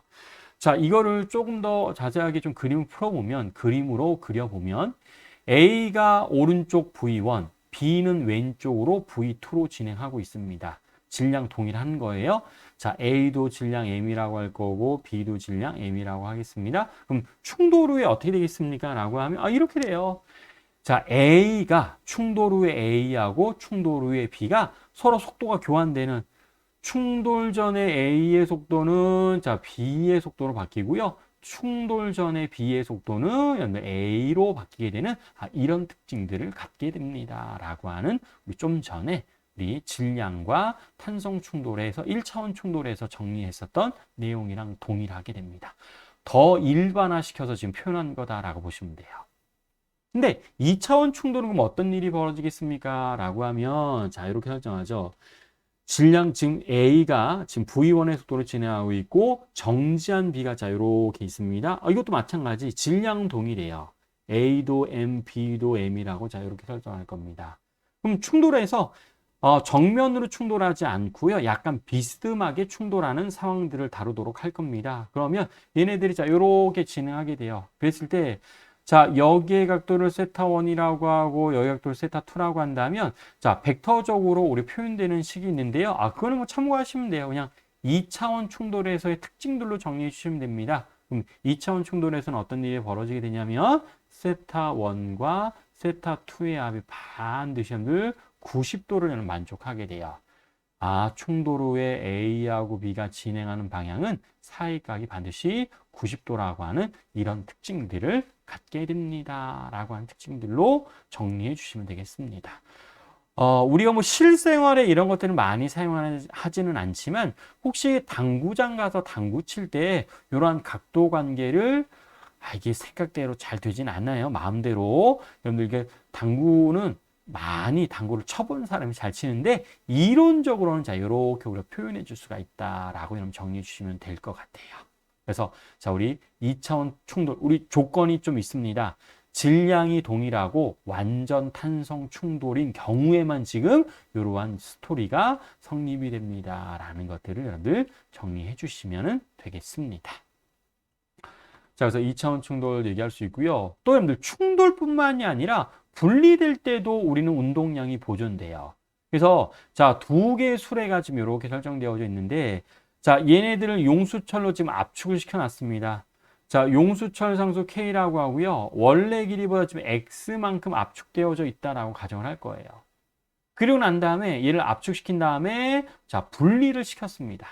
자, 이거를 조금 더 자세하게 좀 그림을 풀어보면, 그림으로 그려보면 A가 오른쪽 V1, B는 왼쪽으로 V2로 진행하고 있습니다. 질량 동일한 거예요. 자, A도 질량 M이라고 할 거고 B도 질량 M이라고 하겠습니다. 그럼 충돌 후에 어떻게 되겠습니까? 라고 하면 이렇게 돼요. 자, A가 충돌 후에 A하고 충돌 후에 B가 서로 속도가 교환되는 충돌 전에 A의 속도는 자, B의 속도로 바뀌고요. 충돌 전에 B의 속도는 A로 바뀌게 되는 이런 특징들을 갖게 됩니다. 라고 하는 우리 좀 전에 우리 질량과 탄성 충돌에서 1차원 충돌에서 정리했었던 내용이랑 동일하게 됩니다. 더 일반화시켜서 지금 표현한 거다라고 보시면 돼요. 근데 2차원 충돌은 그럼 어떤 일이 벌어지겠습니까? 라고 하면 자, 이렇게 설정하죠. 질량 지금 A가 지금 V1의 속도로 진행하고 있고 정지한 B가 자 이렇게 있습니다. 이것도 마찬가지 질량 동일해요. A도 M, B도 M이라고 자 이렇게 설정할 겁니다. 그럼 충돌해서 정면으로 충돌하지 않고요. 약간 비스듬하게 충돌하는 상황들을 다루도록 할 겁니다. 그러면 얘네들이 자 이렇게 진행하게 돼요. 그랬을 때 자, 여기의 각도를 세타1이라고 하고 여기 각도를 세타2라고 한다면 자, 벡터적으로 우리 표현되는 식이 있는데요. 그거는 뭐 참고하시면 돼요. 그냥 2차원 충돌에서의 특징들로 정리해 주시면 됩니다. 그럼 2차원 충돌에서는 어떤 일이 벌어지게 되냐면 세타1과 세타2의 합이 반드시 늘 90도를 만족하게 돼요. 충돌 후에 A하고 B가 진행하는 방향은 사이각이 반드시 90도라고 하는 이런 특징들을 갖게 됩니다. 라고 하는 특징들로 정리해 주시면 되겠습니다. 우리가 뭐 실생활에 이런 것들을 많이 사용하지는 않지만 혹시 당구장 가서 당구 칠 때 이러한 각도 관계를 이게 생각대로 잘 되진 않아요. 마음대로. 여러분들 이게 당구는 많이 당구를 쳐본 사람이 잘 치는데 이론적으로는 자 이렇게 우리가 표현해 줄 수가 있다라고 여러분 정리해 주시면 될 것 같아요. 그래서 자 우리 2차원 충돌 우리 조건이 좀 있습니다. 질량이 동일하고 완전 탄성 충돌인 경우에만 지금 이러한 스토리가 성립이 됩니다라는 것들을 여러분들 정리해 주시면 되겠습니다. 자, 그래서 2차원 충돌 얘기할 수 있고요. 또 여러분들 충돌뿐만이 아니라 분리될 때도 우리는 운동량이 보존돼요. 그래서 자, 두 개의 수레가 지금 이렇게 설정되어져 있는데 자, 얘네들을 용수철로 지금 압축을 시켜놨습니다. 자, 용수철 상수 K라고 하고요. 원래 길이보다 지금 X만큼 압축되어져 있다라고 가정을 할 거예요. 그리고 난 다음에 얘를 압축시킨 다음에 자, 분리를 시켰습니다.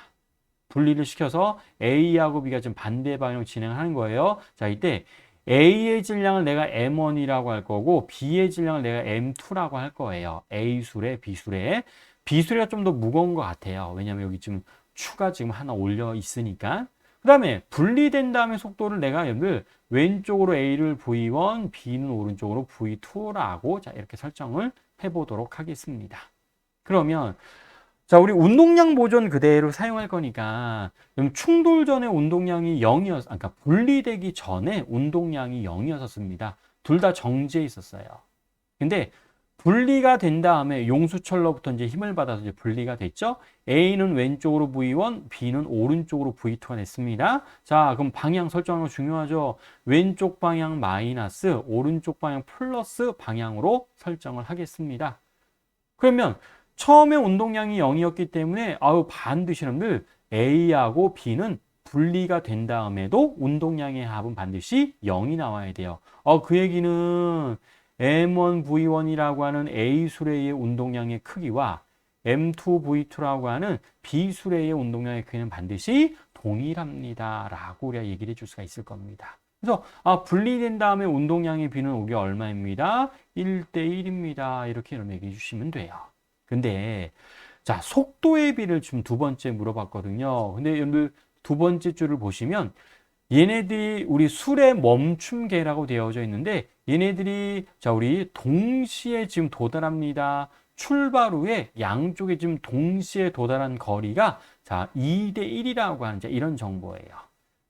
분리를 시켜서 A하고 B가 지금 반대 방향으로 진행하는 거예요. 자, 이때 A의 질량을 내가 M1이라고 할 거고 B의 질량을 내가 M2라고 할 거예요. A수레, B수레. B수레가 좀 더 무거운 것 같아요. 왜냐하면 여기 지금 추가 지금 하나 올려 있으니까. 그 다음에 분리된 다음에 속도를 내가 여러분들 왼쪽으로 A를 V1, B는 오른쪽으로 V2라고 자 이렇게 설정을 해보도록 하겠습니다. 그러면 자, 우리 운동량 보존 그대로 사용할 거니까 충돌 전에 운동량이 0이었, 그러니까 분리되기 전에 운동량이 0이었습니다. 둘 다 정지해 있었어요. 근데 분리가 된 다음에 용수철로부터 이제 힘을 받아서 이제 분리가 됐죠. A는 왼쪽으로 V1, B는 오른쪽으로 V2가 됐습니다. 자, 그럼 방향 설정하는 거 중요하죠. 왼쪽 방향 마이너스, 오른쪽 방향 플러스 방향으로 설정을 하겠습니다. 그러면 처음에 운동량이 0이었기 때문에 반드시 여러분들 A하고 B는 분리가 된 다음에도 운동량의 합은 반드시 0이 나와야 돼요. 그 얘기는 M1V1이라고 하는 A수레의 운동량의 크기와 M2V2라고 하는 B수레의 운동량의 크기는 반드시 동일합니다. 라고 우리가 얘기를 해줄 수가 있을 겁니다. 그래서 분리된 다음에 운동량의 B는 우리가 얼마입니다? 1대1입니다. 이렇게 얘기해 주시면 돼요. 근데 자 속도의 비를 지금 두 번째 물어봤거든요. 근데 여러분들 두 번째 줄을 보시면 얘네들이 우리 술의 멈춤계라고 되어져 있는데 얘네들이 자 우리 동시에 지금 도달합니다. 출발 후에 양쪽에 지금 동시에 도달한 거리가 자 2대1이라고 하는 이런 정보예요.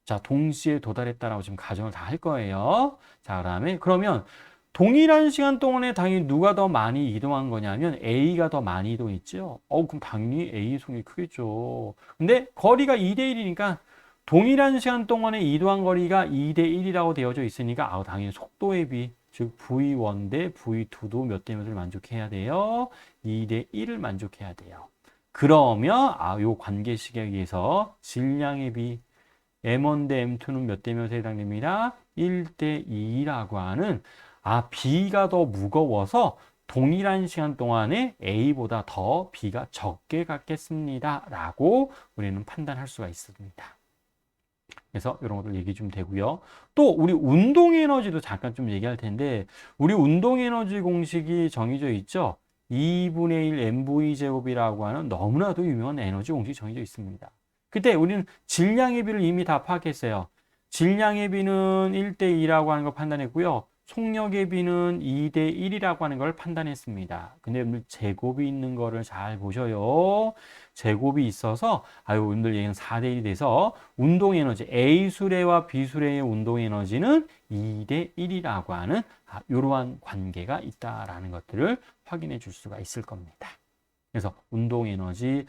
자 동시에 도달했다라고 지금 가정을 다 할 거예요. 자 그러면 동일한 시간 동안에 당연히 누가 더 많이 이동한 거냐면 A가 더 많이 이동했죠. 그럼 당연히 A의 손이 크겠죠. 근데 거리가 2대1이니까 동일한 시간 동안에 이동한 거리가 2대1이라고 되어져 있으니까 당연히 속도의 비, 즉 V1 대 V2도 몇 대 몇을 만족해야 돼요? 2대1을 만족해야 돼요. 그러면 요 관계식에 의해서 질량의 비 M1 대 M2는 몇 대 몇에 해당됩니다? 1대2라고 하는 B가 더 무거워서 동일한 시간 동안에 A보다 더 B가 적게 갔겠습니다. 라고 우리는 판단할 수가 있습니다. 그래서 이런 것들 얘기 좀 되고요. 또 우리 운동 에너지도 잠깐 좀 얘기할 텐데 우리 운동 에너지 공식이 정해져 있죠. 2분의 1 mv 제곱이라고 하는 너무나도 유명한 에너지 공식이 정해져 있습니다. 그때 우리는 질량의 비를 이미 다 파악했어요. 질량의 비는 1대2라고 하는 걸 판단했고요. 속력의 비는 2대 1이라고 하는 걸 판단했습니다. 근데 여러분들 제곱이 있는 거를 잘 보셔요. 제곱이 있어서 여러분들 얘는 4대 1이 돼서 운동 에너지 A수레와 B수레의 운동 에너지는 2대 1이라고 하는 이러한 관계가 있다라는 것들을 확인해 줄 수가 있을 겁니다. 그래서 운동 에너지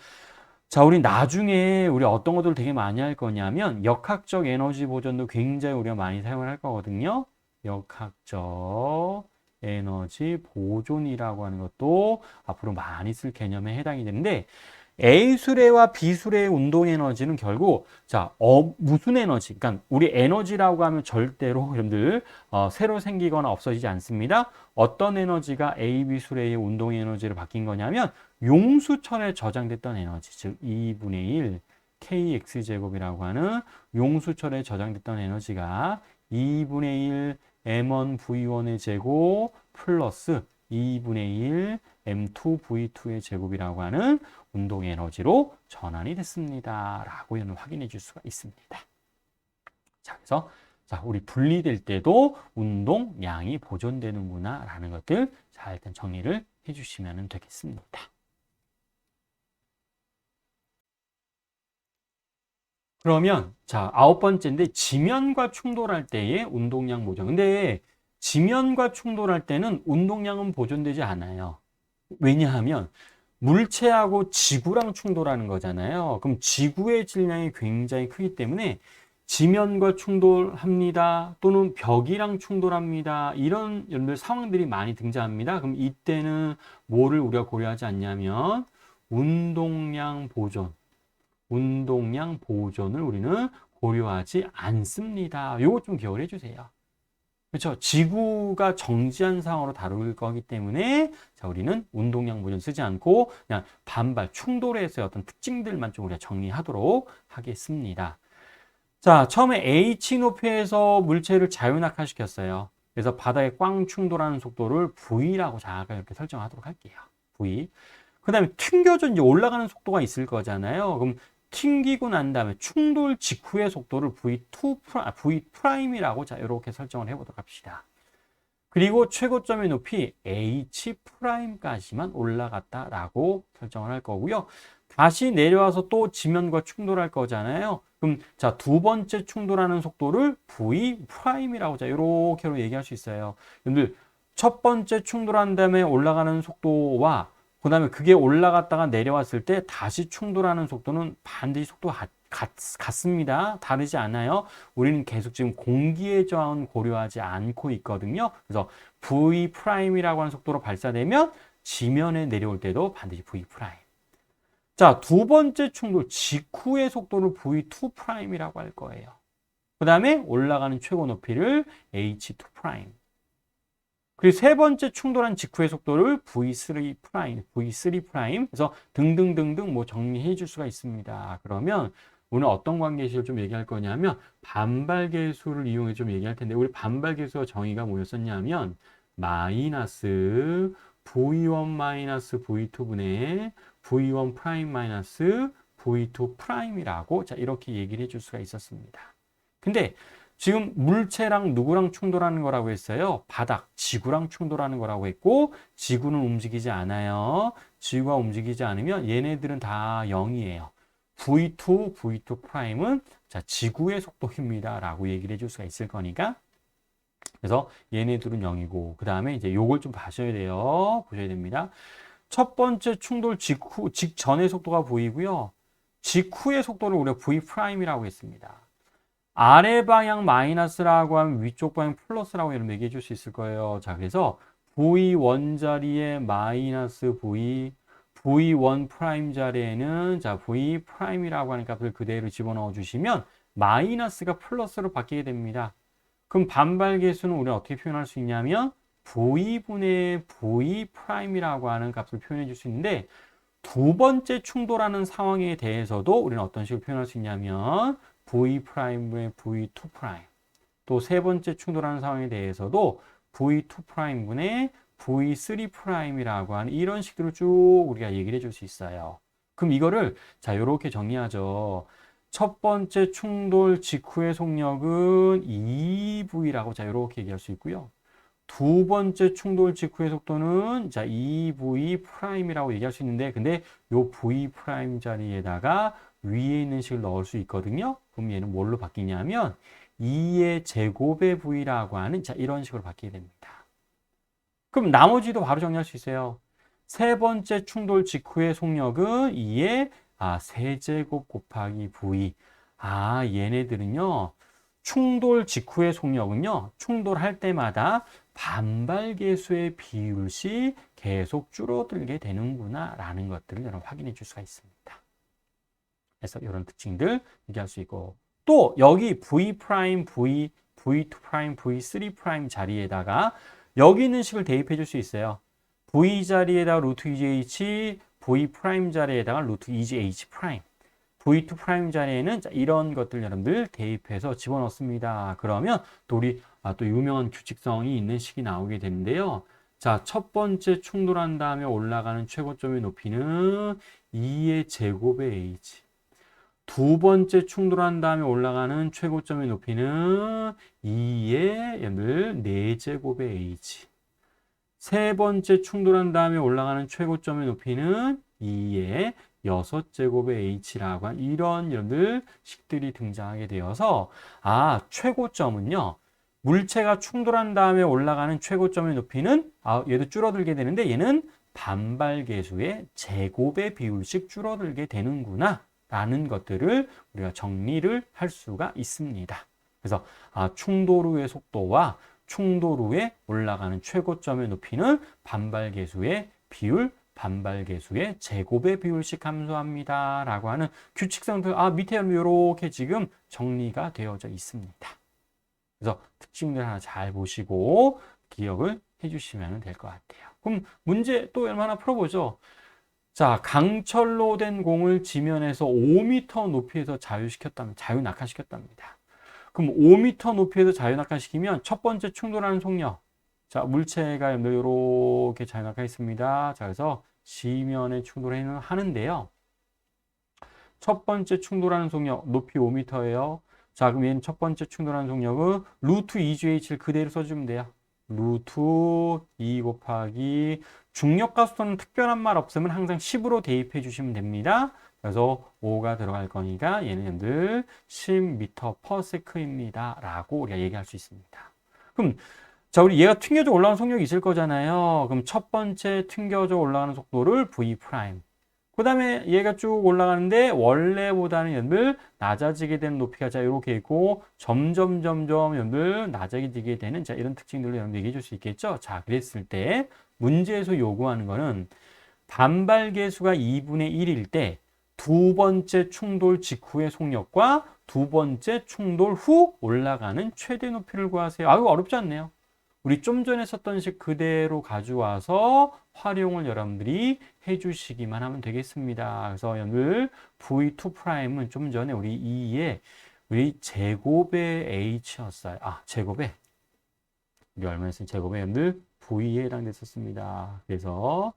자, 우리 나중에 우리 어떤 것들을 되게 많이 할 거냐면 역학적 에너지 보존도 굉장히 우리가 많이 사용을 할 거거든요. 역학적 에너지 보존이라고 하는 것도 앞으로 많이 쓸 개념에 해당이 되는데 A수레와 B수레의 운동 에너지는 결국 무슨 에너지? 그러니까 우리 에너지라고 하면 절대로 여러분들 새로 생기거나 없어지지 않습니다. 어떤 에너지가 A, B수레의 운동 에너지로 바뀐 거냐면 용수철에 저장됐던 에너지, 즉 2분의 1 kx제곱이라고 하는 용수철에 저장됐던 에너지가 2분의 1 m1v1의 제곱 플러스 2분의 1 m2v2의 제곱이라고 하는 운동 에너지로 전환이 됐습니다. 라고 확인해 줄 수가 있습니다. 자, 그래서 우리 분리될 때도 운동량이 보존되는구나 라는 것들 자, 일단 정리를 해 주시면 되겠습니다. 그러면 9번째인데 지면과 충돌할 때의 운동량 보존. 근데 지면과 충돌할 때는 운동량은 보존되지 않아요. 왜냐하면 물체하고 지구랑 충돌하는 거잖아요. 그럼 지구의 질량이 굉장히 크기 때문에 지면과 충돌합니다. 또는 벽이랑 충돌합니다. 이런 여러분들 상황들이 많이 등장합니다. 그럼 이때는 뭐를 우리가 고려하지 않냐면 운동량 보존을 우리는 고려하지 않습니다. 요거 좀 기억을 해주세요. 그렇죠? 지구가 정지한 상황으로 다룰 거기 때문에 우리는 운동량 보존 쓰지 않고 그냥 반발, 충돌에서의 어떤 특징들만 좀 우리가 정리하도록 하겠습니다. 자, 처음에 H 높이에서 물체를 자유낙하시켰어요. 그래서 바닥에 꽝 충돌하는 속도를 V라고 잠깐 이렇게 설정하도록 할게요. V. 그 다음에 튕겨져 이제 올라가는 속도가 있을 거잖아요. 그럼 튕기고 난 다음에 충돌 직후의 속도를 V'이라고 이렇게 설정을 해보도록 합시다. 그리고 최고점의 높이 H'까지만 올라갔다라고 설정을 할 거고요. 다시 내려와서 또 지면과 충돌할 거잖아요. 그럼 두 번째 충돌하는 속도를 V'이라고 이렇게로 얘기할 수 있어요. 여러분들 첫 번째 충돌한 다음에 올라가는 속도와 그 다음에 그게 올라갔다가 내려왔을 때 다시 충돌하는 속도는 반드시 속도가 같습니다. 다르지 않아요. 우리는 계속 지금 공기의 저항은 고려하지 않고 있거든요. 그래서 V'이라고 하는 속도로 발사되면 지면에 내려올 때도 반드시 V'. 자, 두 번째 충돌 직후의 속도를 V2'이라고 할 거예요. 그 다음에 올라가는 최고 높이를 H2'. 그리고 세 번째 충돌한 직후의 속도를 V3', 그래서 등등등등 정리해 줄 수가 있습니다. 그러면 오늘 어떤 관계식을 좀 얘기할 거냐면 반발계수를 이용해 좀 얘기할 텐데 우리 반발계수의 정의가 뭐였었냐면 마이너스 V1 마이너스 V2분의 V1 프라임 마이너스 V2 프라임이라고 이렇게 얘기를 해줄 수가 있었습니다. 근데 지금 물체랑 누구랑 충돌하는 거라고 했어요? 바닥, 지구랑 충돌하는 거라고 했고 지구는 움직이지 않아요. 지구가 움직이지 않으면 얘네들은 다 0이에요. V2 프라임은 지구의 속도입니다. 라고 얘기를 해줄 수가 있을 거니까 그래서 얘네들은 0이고 그 다음에 이제 요걸 좀 보셔야 됩니다. 첫 번째 충돌 직전의 속도가 V고요. 직후의 속도를 우리가 V'이라고 했습니다. 아래 방향 마이너스라고 하면 위쪽 방향 플러스라고 이런 얘기해 줄 수 있을 거예요. 자, 그래서 V1 자리에 마이너스 V1 프라임 자리에는 V'이라고 하는 값을 그대로 집어넣어 주시면 마이너스가 플러스로 바뀌게 됩니다. 그럼 반발 계수는 우리가 어떻게 표현할 수 있냐면 V분의 V'이라고 하는 값을 표현해 줄 수 있는데 두 번째 충돌하는 상황에 대해서도 우리는 어떤 식으로 표현할 수 있냐면 V'분의 V2'. 또 세 번째 충돌하는 상황에 대해서도 V2'분의 V3'이라고 하는 이런 식으로 쭉 우리가 얘기를 해줄 수 있어요. 그럼 이거를 이렇게 정리하죠. 첫 번째 충돌 직후의 속력은 2V라고 이렇게 얘기할 수 있고요. 두 번째 충돌 직후의 속도는 자, 2v'이라고 얘기할 수 있는데, 근데 요 v' 자리에다가 위에 있는 식을 넣을 수 있거든요. 그럼 얘는 뭘로 바뀌냐면 2의 제곱의 v라고 하는 자, 이런 식으로 바뀌게 됩니다. 그럼 나머지도 바로 정리할 수 있어요. 세 번째 충돌 직후의 속력은 2의 세제곱 곱하기 v. 얘네들은요. 충돌 직후의 속력은요. 충돌할 때마다 반발계수의 비율씩 계속 줄어들게 되는구나 라는 것들을 여러분 확인해 줄 수가 있습니다. 그래서 이런 특징들 얘기할 수 있고, 또 여기 V', V, V2', V3' 자리에다가 여기 있는 식을 대입해 줄 수 있어요. V 자리에다가 루트 2gh, V' 자리에다가 루트 2gh'. V2' 자리에는 이런 것들 여러분들 대입해서 집어넣습니다. 그러면 또 우리 또 유명한 규칙성이 있는 식이 나오게 되는데요. 자, 첫 번째 충돌한 다음에 올라가는 최고점의 높이는 2의 제곱의 h. 두 번째 충돌한 다음에 올라가는 최고점의 높이는 2의 여러분들 4제곱의 h. 세 번째 충돌한 다음에 올라가는 최고점의 높이는 2의 6제곱의 h라고 한 이런 여러분들 식들이 등장하게 되어서 최고점은요. 물체가 충돌한 다음에 올라가는 최고점의 높이는 얘도 줄어들게 되는데 얘는 반발계수의 제곱의 비율씩 줄어들게 되는구나 라는 것들을 우리가 정리를 할 수가 있습니다. 그래서 충돌 후의 속도와 충돌 후에 올라가는 최고점의 높이는 반발계수의 비율, 반발계수의 제곱의 비율씩 감소합니다 라고 하는 규칙성들 밑에 이렇게 지금 정리가 되어져 있습니다. 그래서 특징들 하나 잘 보시고 기억을 해주시면 될 것 같아요. 그럼 문제 또 하나 풀어보죠. 자, 강철로 된 공을 지면에서 5m 높이에서 자유낙하시켰답니다. 그럼 5m 높이에서 자유낙하시키면 첫 번째 충돌하는 속력. 자, 물체가 이렇게 자유낙하했습니다. 자, 그래서 지면에 충돌을 하는데요. 첫 번째 충돌하는 속력, 높이 5m예요. 자, 그럼 얘는 첫 번째 충돌하는 속력은 루트 2GH를 그대로 써주면 돼요. 루트 2 곱하기 중력가속도는 특별한 말 없으면 항상 10으로 대입해 주시면 됩니다. 그래서 5가 들어갈 거니까 얘는 늘 10m/s입니다. 라고 우리가 얘기할 수 있습니다. 그럼 자, 우리 얘가 튕겨져 올라가는 속력이 있을 거잖아요. 그럼 첫 번째 튕겨져 올라가는 속도를 V'. 그 다음에 얘가 쭉 올라가는데 원래보다는 연들 낮아지게 되는 높이가 이렇게 있고 점점 연들 낮아지게 되는 이런 특징들로 여러분 얘기해 줄 수 있겠죠. 자, 그랬을 때 문제에서 요구하는 거는 반발계수가 2분의 1일 때 두 번째 충돌 직후의 속력과 두 번째 충돌 후 올라가는 최대 높이를 구하세요. 이거 어렵지 않네요. 우리 좀 전에 썼던 식 그대로 가져와서 활용을 여러분들이 해주시기만 하면 되겠습니다. 그래서 여러분들 V2'은 좀 전에 우리 2의 우리 제곱의 h였어요. 제곱의 우리 얼마 했어요? 제곱의 여러분들 V에 해당됐었습니다. 그래서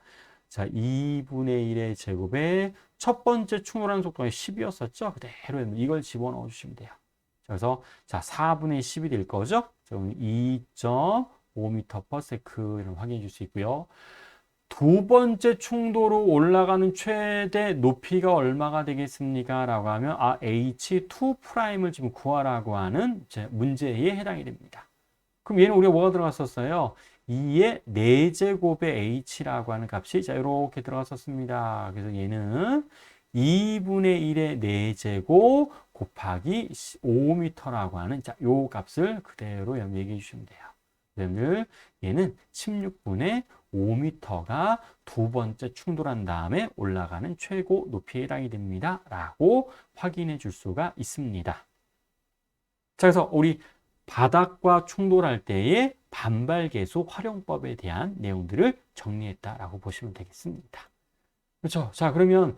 자, 2분의 1의 제곱에 첫 번째 충돌하는 속도가 10이었었죠. 그대로 이걸 집어넣어 주시면 돼요. 그래서 자, 4분의 10이 될 거죠. 그럼 2.5m/s 이런 확인해 줄 수 있고요. 두 번째 충돌로 올라가는 최대 높이가 얼마가 되겠습니까? 라고 하면 H2'을 지금 구하라고 하는 문제에 해당이 됩니다. 그럼 얘는 우리가 뭐가 들어갔었어요? 2의 4제곱의 h라고 하는 값이 이렇게 들어갔었습니다. 그래서 얘는 2분의 1의 4제곱 곱하기 5m라고 하는 요 값을 그대로 얘기해 주시면 돼요. 그러면 얘는 16분의 5m가 두 번째 충돌한 다음에 올라가는 최고 높이에 해당이 됩니다. 라고 확인해 줄 수가 있습니다. 자, 그래서 우리 바닥과 충돌할 때의 반발계수 활용법에 대한 내용들을 정리했다라고 보시면 되겠습니다. 그렇죠? 자, 그러면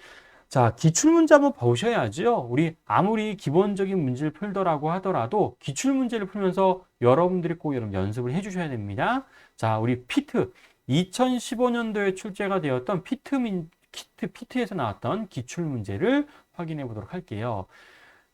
기출문제 한번 보셔야죠. 우리 아무리 기본적인 문제를 풀더라고 하더라도 기출문제를 풀면서 여러분들이 꼭 연습을 해주셔야 됩니다. 자, 우리 피트 2015년도에 출제가 되었던 피트에서 나왔던 기출문제를 확인해 보도록 할게요.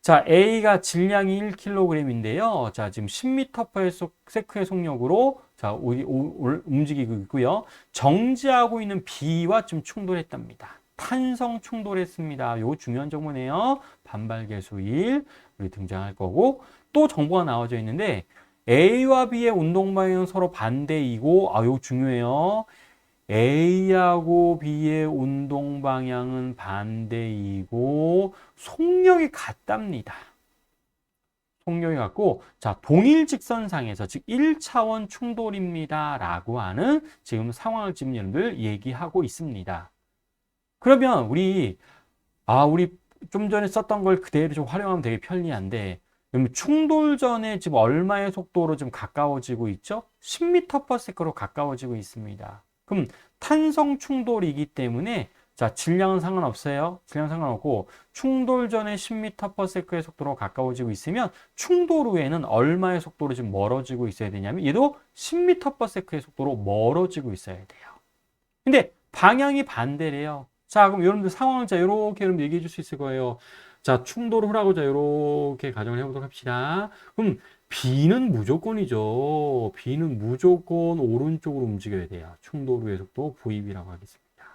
자, A가 질량이 1kg인데요. 자, 지금 10m/s의 속력으로 자, 움직이고 있고요. 정지하고 있는 B와 좀 충돌했답니다. 탄성 충돌했습니다. 요 중요한 정보네요. 반발 계수 1 우리 등장할 거고 또 정보가 나와져 있는데 A와 B의 운동 방향은 서로 반대이고 요 중요해요. A하고 B의 운동 방향은 반대이고 속력이 같답니다. 속력이 같고 자, 동일 직선상에서 즉 1차원 충돌입니다 라고 하는 지금 상황을 지금 여러분들 얘기하고 있습니다. 그러면 우리 좀 전에 썼던 걸 그대로 좀 활용하면 되게 편리한데 그러면 충돌 전에 지금 얼마의 속도로 좀 가까워지고 있죠? 10m/s로 가까워지고 있습니다. 그럼 탄성 충돌이기 때문에 자, 질량은 상관없어요. 질량 상관없고 충돌 전에 10m/s의 속도로 가까워지고 있으면 충돌 후에는 얼마의 속도로 좀 멀어지고 있어야 되냐면 얘도 10m/s의 속도로 멀어지고 있어야 돼요. 근데 방향이 반대래요. 자, 그럼 여러분들 상황을 자, 이렇게 여러분 얘기해 줄 수 있을 거예요. 자, 충돌을 하라고 자, 이렇게 가정을 해보도록 합시다. 그럼 B는 무조건이죠. B는 무조건 오른쪽으로 움직여야 돼요. 충돌 후의 속도 VB라고 하겠습니다.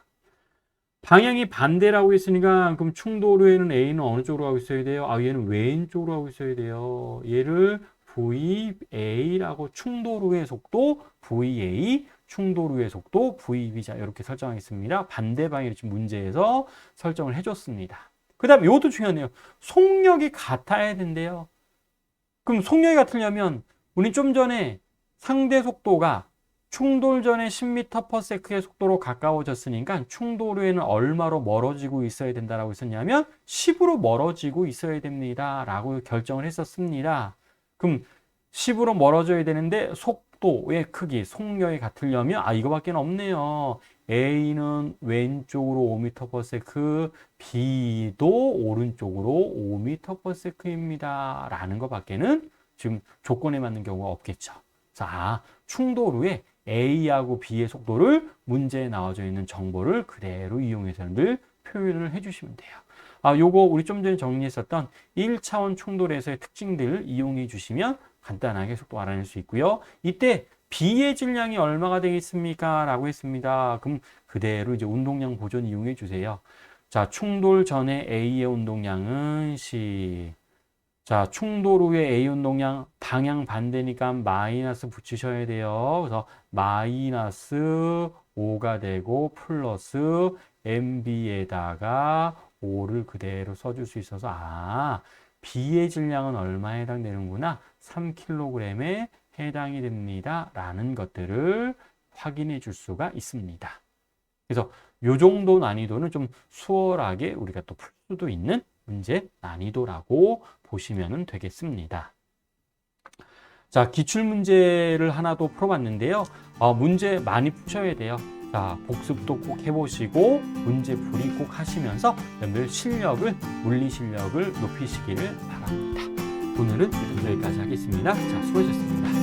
방향이 반대라고 했으니까 그럼 충돌 후에는 A는 어느 쪽으로 가고 있어야 돼요? 얘는 왼쪽으로 가고 있어야 돼요. 얘를 VA라고 충돌 후의 속도 VA, 충돌 후의 속도 VB 자 이렇게 설정하겠습니다. 반대 방향을 지금 문제에서 설정을 해줬습니다. 그 다음에 이것도 중요하네요. 속력이 같아야 된대요. 그럼 속력이 같으려면 우리 좀 전에 상대 속도가 충돌 전에 10m/s의 속도로 가까워졌으니까 충돌 후에는 얼마로 멀어지고 있어야 된다라고 했었냐면 10으로 멀어지고 있어야 됩니다. 라고 결정을 했었습니다. 그럼 10으로 멀어져야 되는데 속도의 크기, 속력이 같으려면 이거밖에 없네요. A는 왼쪽으로 5m/s, B도 오른쪽으로 5m/s입니다. 라는 것밖에는 지금 조건에 맞는 경우가 없겠죠. 자, 충돌 후에 A하고 B의 속도를 문제에 나와져 있는 정보를 그대로 이용해서 여러분들 표현을 해주시면 돼요. 요거 우리 좀 전에 정리했었던 1차원 충돌에서의 특징들을 이용해 주시면 간단하게 속도 알아낼 수 있고요. 이때 B의 질량이 얼마가 되겠습니까? 라고 했습니다. 그럼 그대로 이제 운동량 보존 이용해 주세요. 자, 충돌 전에 A의 운동량은 C. 자, 충돌 후에 A 운동량 방향 반대니까 마이너스 붙이셔야 돼요. 그래서 마이너스 5가 되고 플러스 MB에다가 5를 그대로 써줄 수 있어서 B의 질량은 얼마에 해당되는구나? 3kg에 해당이 됩니다. 라는 것들을 확인해 줄 수가 있습니다. 그래서 이 정도 난이도는 좀 수월하게 우리가 또 풀 수도 있는 문제 난이도라고 보시면 되겠습니다. 자, 기출문제를 하나 더 풀어봤는데요. 문제 많이 푸셔야 돼요. 자, 복습도 꼭 해보시고 문제 풀이 꼭 하시면서 여러분들 실력을, 물리 실력을 높이시기를 바랍니다. 오늘은 여기까지 하겠습니다. 자, 수고하셨습니다.